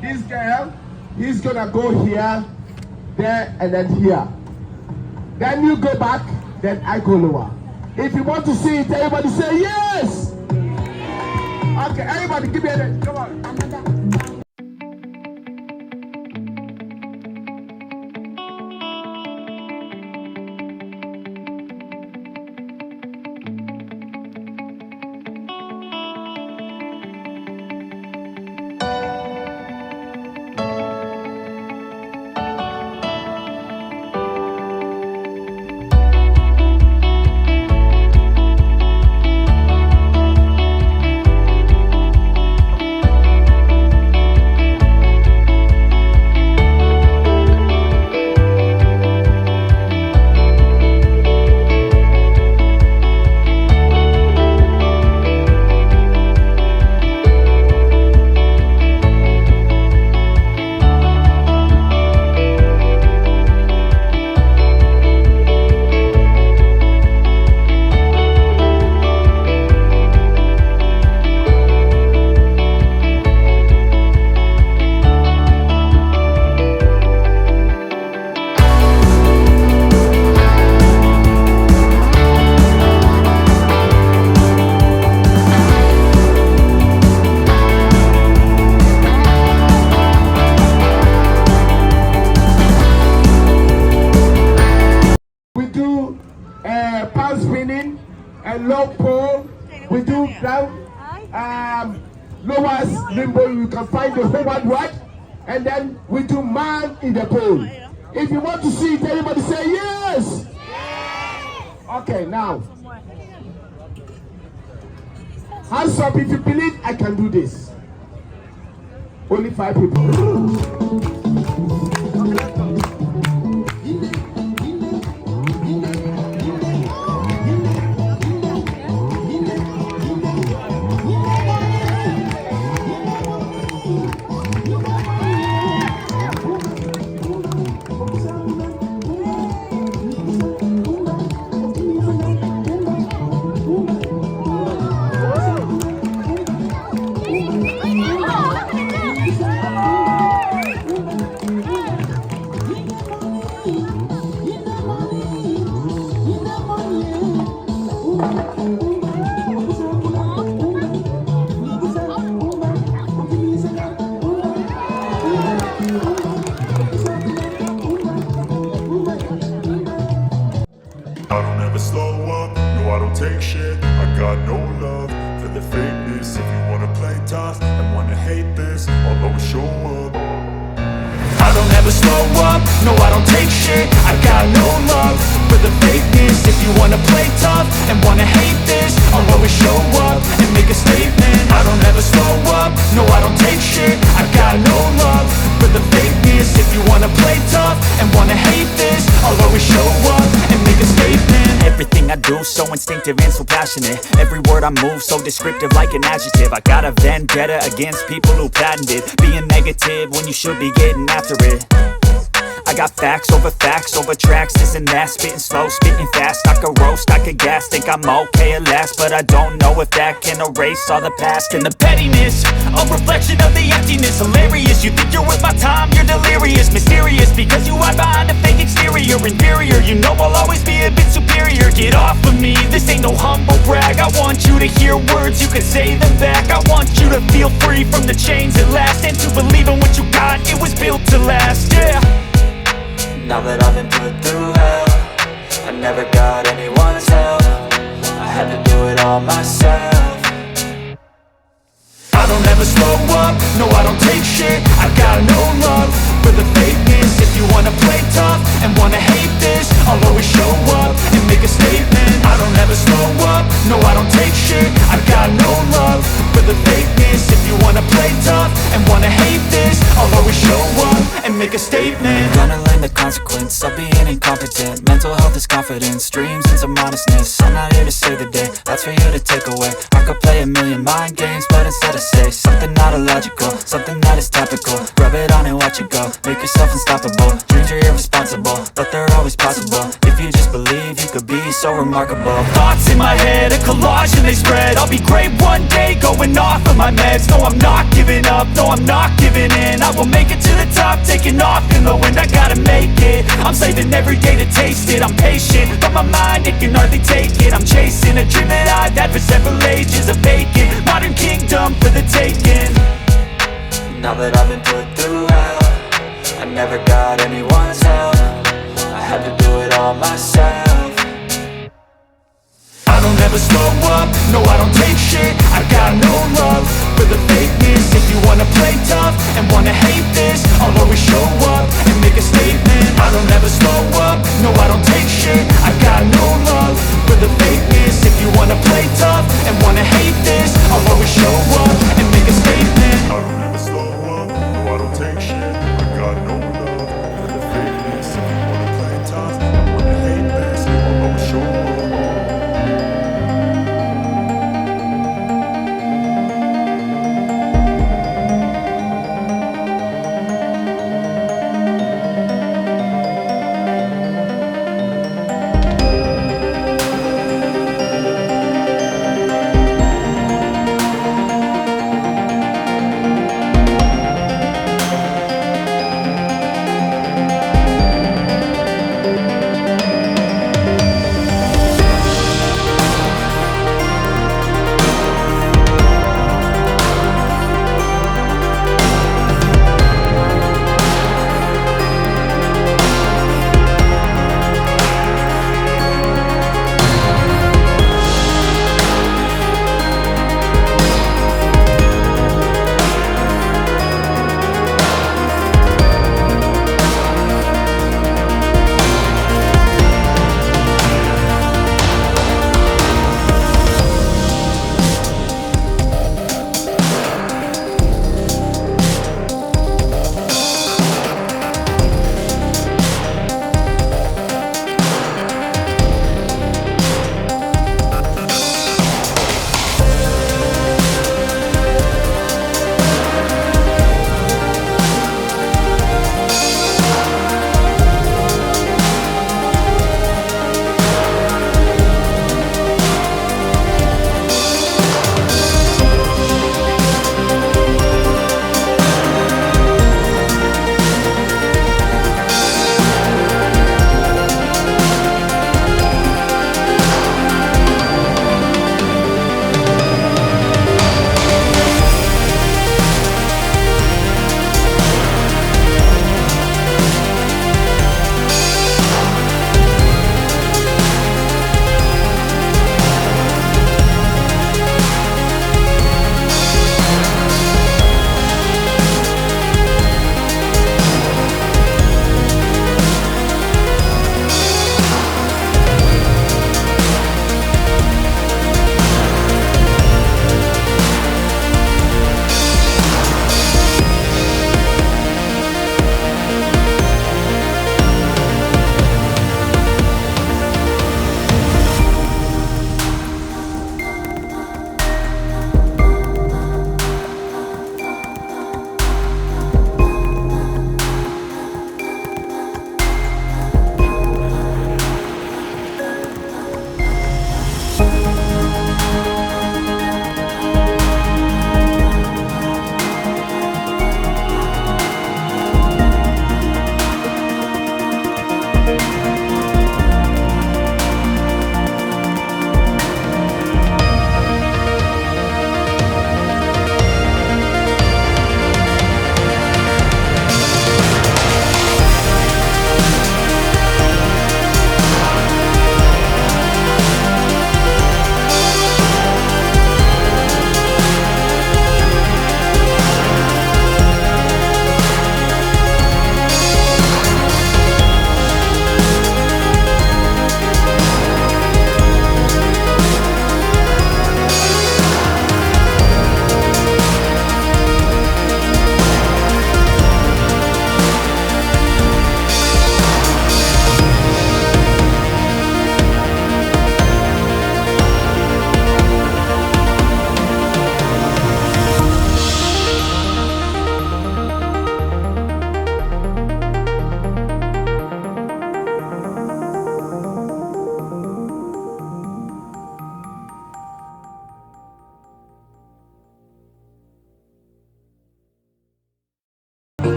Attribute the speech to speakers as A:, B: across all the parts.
A: this girl, he's gonna go here, there, and then here. Then you go back, then I go lower. If you want to see it, everybody say yes. Okay, everybody give me a come on. And low pole, we do down, lowest limbo, you can find the whole wide wide, and then we do man in the pole. If you want to see it, everybody say yes. Okay, now, hands up if you believe I can do this. Only 5 people.
B: I don't ever slow up, no I don't take shit. I got no love for the fakeness. If you wanna play tough and wanna hate this, I'll always show up. I don't ever slow up, no I don't take shit. I got no love for the fakeness. If you wanna play tough and wanna hate this, I'll always show up and make a statement. I don't ever slow up, no I don't take shit. I got no love for the fakeness. If you wanna play tough and wanna hate this, I'll always show up and make a statement.
C: Everything I do so instinctive and so passionate. Every word I move so descriptive like an adjective. I got a vendetta against people who patented being negative when you should be getting after it. I got facts over tracks, this and that. Spitting slow, spitting fast, I could roast, I could gas. Think I'm okay at last, but I don't know if that can erase all the past. And the pettiness, a reflection of the emptiness. Hilarious, you think you're worth my time, you're delirious. Mysterious, because you hide behind a fake exterior. Inferior, you know I'll always be a bit superior. Get off of me, this ain't no humble brag. I want you to hear words, you can say them back. I want you to feel free from the chains at last, and to believe in what you got, it was built to last, yeah.
D: Now that I've been put through hell, I never got anyone's help. I had to do it all myself.
B: I don't ever slow up, no I don't take shit. I got no love for the fakeness. If you wanna play tough and wanna hate this, I'll always show up and make a statement. I don't ever slow up, no I don't take shit. I got no love for the fakeness. If you wanna play tough and wanna hate this, I'll always show up and
C: and make a statement.
D: Gonna learn the consequence of being incompetent. Mental health is confidence, dreams and some honestness. I'm not here to save the day, that's for you to take away. I could play a million mind games, but instead I say something not illogical, something that is topical. Rub it on and watch it go, make yourself unstoppable. Dreams are irresponsible, but they're always possible. If you just believe, you could be so remarkable.
C: Thoughts in my head, a collage and they spread. I'll be great one day, going off of my meds. No, I'm not giving up, no, I'm not giving in. I will make it to the top, taking off in the wind. I gotta make it, I'm saving every day to taste it. I'm patient, but my mind, it can hardly take it. I'm chasing a dream that I've had for several ages. A vacant, modern kingdom for the taking.
D: Now that I've been put through hell, I never got anyone's help. I had to do it all myself.
C: I don't ever slow up, no I don't take shit. I got no love for the fakeness. If you wanna play tough and wanna hate this, I'll always show up and make a statement. I don't ever slow up, no I don't take shit. I got no love for the fakeness. If you wanna play tough and wanna hate this, I'll always show up and make a statement.
B: I don't ever slow up, no I don't take shit. I got no love for the fakeness. If you wanna play tough and wanna hate this, I'll always show up.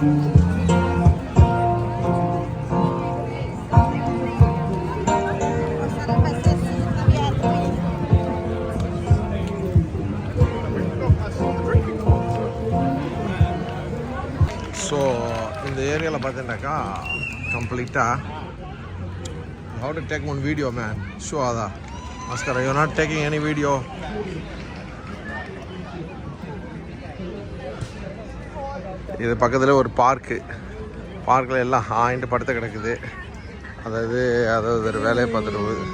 E: So இந்த ஏரியாவில் பார்த்தீங்கன்னாக்கா கம்ப்ளீட்டாக how to take one video man show ada Oscar you're not taking any video இது பக்கத்தில் ஒரு பார்க்கில் எல்லாம் ஆயிட்டு படுத்து கிடக்குது அதாவது ஒரு வேலையை பார்த்துட்டு போகுது